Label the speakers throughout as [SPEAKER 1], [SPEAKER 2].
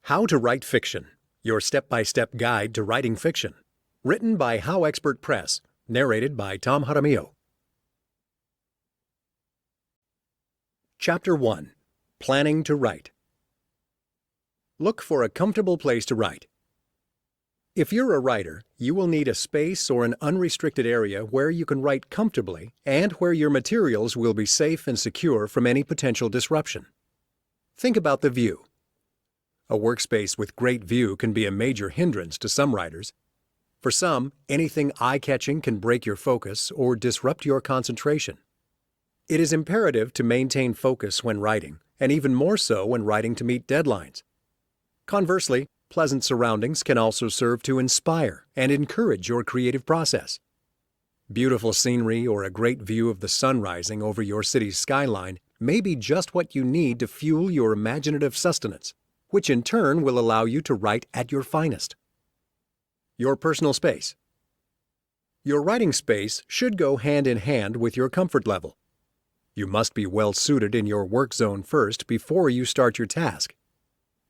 [SPEAKER 1] How to Write Fiction, Your Step-by-Step Guide to Writing Fiction. Written by HowExpert Press. Narrated by Tom Jaramillo. Chapter 1. Planning to Write. Look for a comfortable place to write. If you're a writer, you will need a space or an unrestricted area where you can write comfortably and where your materials will be safe and secure from any potential disruption. Think about the view. A workspace with great view can be a major hindrance to some writers. For some, anything eye-catching can break your focus or disrupt your concentration. It is imperative to maintain focus when writing, and even more so when writing to meet deadlines. Conversely, pleasant surroundings can also serve to inspire and encourage your creative process. Beautiful scenery or a great view of the sun rising over your city's skyline may be just what you need to fuel your imaginative sustenance, which in turn will allow you to write at your finest. Your personal space. Your writing space should go hand in hand with your comfort level. You must be well suited in your work zone first before you start your task.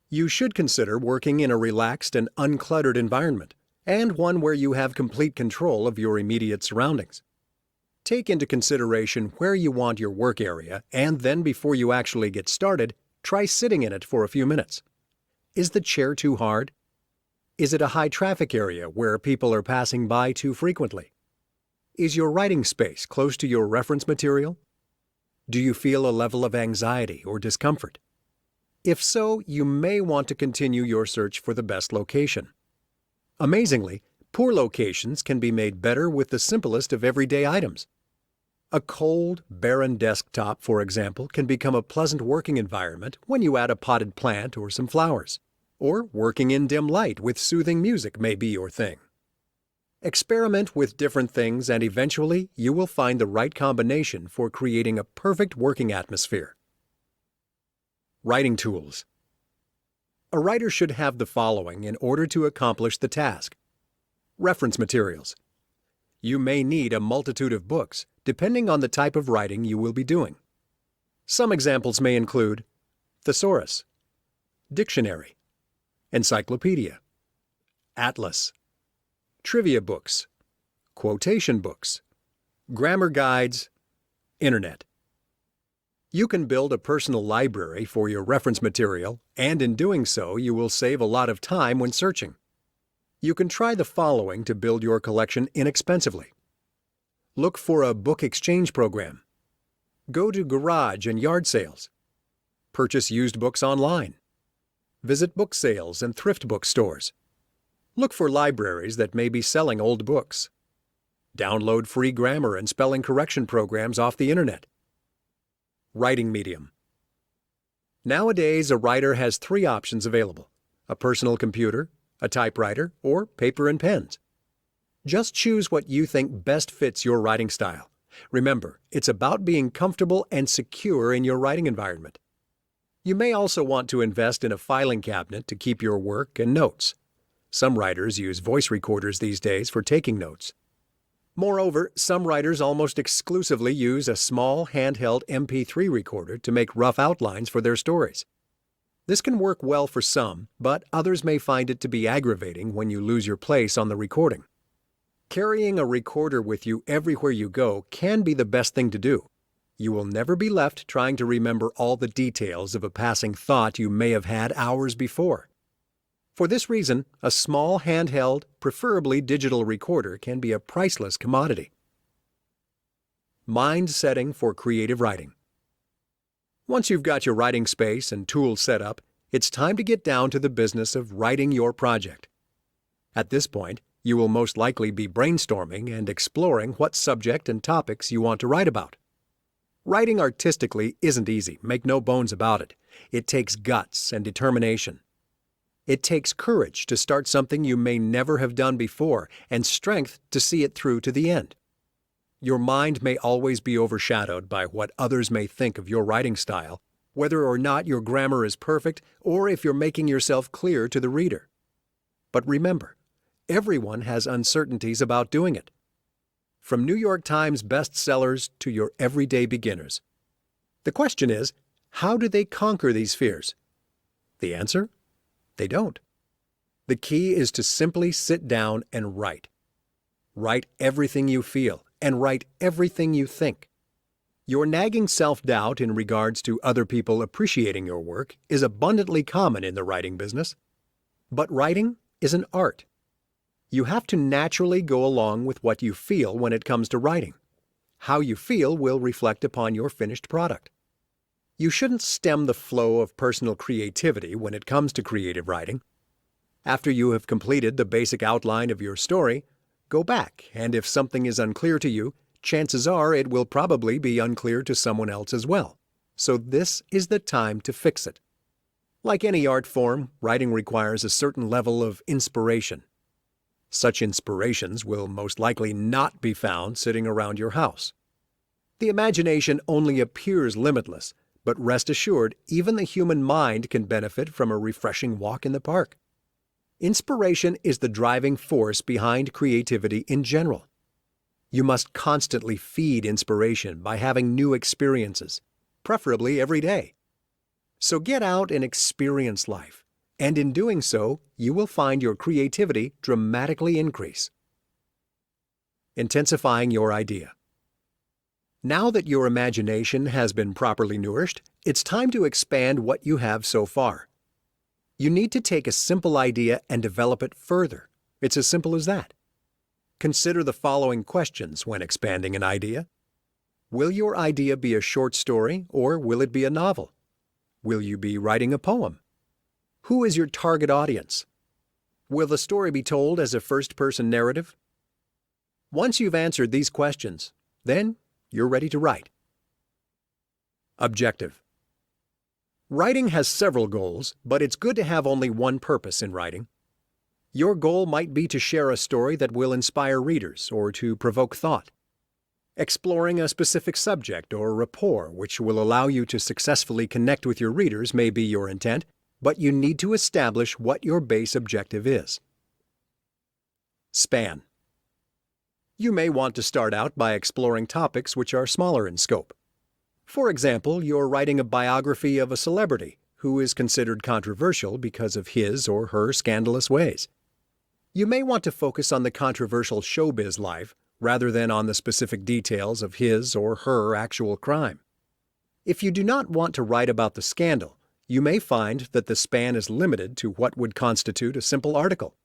[SPEAKER 1] You should consider working in a relaxed and uncluttered environment, and one where you have complete control of your immediate surroundings. Take into consideration where you want your work area, and then before you actually get started, try sitting in it for a few minutes. Is the chair too hard? Is it a high-traffic area where people are passing by too frequently? Is your writing space close to your reference material? Do you feel a level of anxiety or discomfort? If so, you may want to continue your search for the best location. Amazingly, poor locations can be made better with the simplest of everyday items. A cold, barren desktop, for example, can become a pleasant working environment when you add a potted plant or some flowers. Or working in dim light with soothing music may be your thing. Experiment with different things and eventually you will find the right combination for creating a perfect working atmosphere. Writing tools. A writer should have the following in order to accomplish the task. Reference materials. You may need a multitude of books, depending on the type of writing you will be doing. Some examples may include thesaurus, dictionary, encyclopedia, atlas, trivia books, quotation books, grammar guides, internet. You can build a personal library for your reference material, and in doing so, you will save a lot of time when searching. You can try the following to build your collection inexpensively. Look for a book exchange program. Go to garage and yard sales. Purchase used books online. Visit book sales and thrift book stores. Look for libraries that may be selling old books. Download free grammar and spelling correction programs off the internet. Writing medium. Nowadays, a writer has 3 options available: a personal computer, a typewriter, or paper and pens. Just choose what you think best fits your writing style. Remember, it's about being comfortable and secure in your writing environment. You may also want to invest in a filing cabinet to keep your work and notes. Some writers use voice recorders these days for taking notes. Moreover, some writers almost exclusively use a small handheld MP3 recorder to make rough outlines for their stories. This can work well for some, but others may find it to be aggravating when you lose your place on the recording. Carrying a recorder with you everywhere you go can be the best thing to do. You will never be left trying to remember all the details of a passing thought you may have had hours before. For this reason, a small handheld, preferably digital recorder can be a priceless commodity. Mind setting for creative writing. Once you've got your writing space and tools set up, it's time to get down to the business of writing your project. At this point, you will most likely be brainstorming and exploring what subject and topics you want to write about. Writing artistically isn't easy, make no bones about it. It takes guts and determination. It takes courage to start something you may never have done before and strength to see it through to the end. Your mind may always be overshadowed by what others may think of your writing style, whether or not your grammar is perfect or if you're making yourself clear to the reader. But remember, everyone has uncertainties about doing it. From New York Times bestsellers to your everyday beginners. The question is, how do they conquer these fears? The answer? They don't. The key is to simply sit down and write. Write everything you feel and write everything you think. Your nagging self-doubt in regards to other people appreciating your work is abundantly common in the writing business. But writing is an art. You have to naturally go along with what you feel when it comes to writing. How you feel will reflect upon your finished product. You shouldn't stem the flow of personal creativity when it comes to creative writing. After you have completed the basic outline of your story, go back, and if something is unclear to you, chances are it will probably be unclear to someone else as well. So this is the time to fix it. Like any art form, writing requires a certain level of inspiration. Such inspirations will most likely not be found sitting around your house. The imagination only appears limitless, but rest assured, even the human mind can benefit from a refreshing walk in the park. Inspiration is the driving force behind creativity in general. You must constantly feed inspiration by having new experiences, preferably every day. So get out and experience life, and in doing so, you will find your creativity dramatically increase. Intensifying your idea. Now that your imagination has been properly nourished, it's time to expand what you have so far. You need to take a simple idea and develop it further. It's as simple as that. Consider the following questions when expanding an idea. Will your idea be a short story, or will it be a novel? Will you be writing a poem? Who is your target audience? Will the story be told as a first-person narrative? Once you've answered these questions, then you're ready to write. Objective. Writing has several goals, but it's good to have only one purpose in writing. Your goal might be to share a story that will inspire readers or to provoke thought. Exploring a specific subject or rapport which will allow you to successfully connect with your readers may be your intent, but you need to establish what your base objective is. Span. You may want to start out by exploring topics which are smaller in scope. For example, you're writing a biography of a celebrity who is considered controversial because of his or her scandalous ways. You may want to focus on the controversial showbiz life rather than on the specific details of his or her actual crime. If you do not want to write about the scandal, you may find that the span is limited to what would constitute a simple article.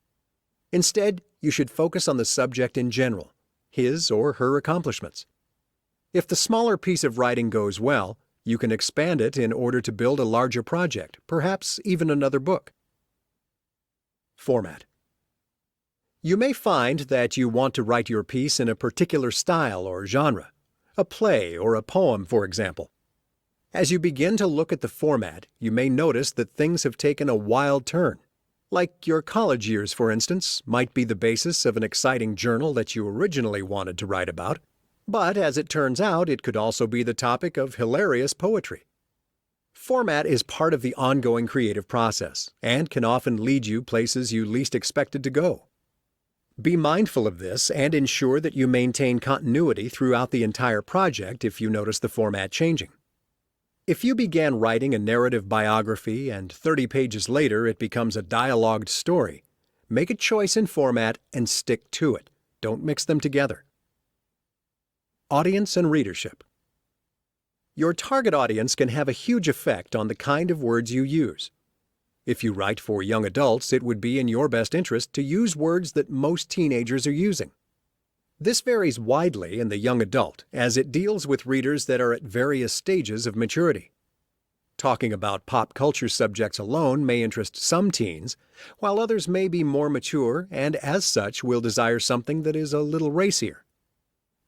[SPEAKER 1] Instead, you should focus on the subject in general, his or her accomplishments. If the smaller piece of writing goes well, you can expand it in order to build a larger project, perhaps even another book. Format. You may find that you want to write your piece in a particular style or genre, a play or a poem, for example. As you begin to look at the format, you may notice that things have taken a wild turn. Like your college years, for instance, might be the basis of an exciting journal that you originally wanted to write about, but as it turns out, it could also be the topic of hilarious poetry. Format is part of the ongoing creative process and can often lead you places you least expected to go. Be mindful of this and ensure that you maintain continuity throughout the entire project if you notice the format changing. If you began writing a narrative biography and 30 pages later it becomes a dialogued story, make a choice in format and stick to it. Don't mix them together. Audience and readership. Your target audience can have a huge effect on the kind of words you use. If you write for young adults, it would be in your best interest to use words that most teenagers are using. This varies widely in the young adult, as it deals with readers that are at various stages of maturity. Talking about pop culture subjects alone may interest some teens, while others may be more mature and, as such, will desire something that is a little racier.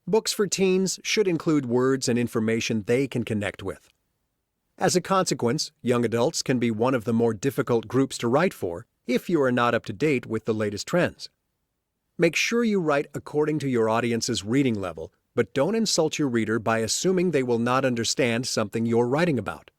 [SPEAKER 1] Books for teens should include words and information they can connect with. As a consequence, young adults can be one of the more difficult groups to write for if you are not up to date with the latest trends. Make sure you write according to your audience's reading level, but don't insult your reader by assuming they will not understand something you're writing about.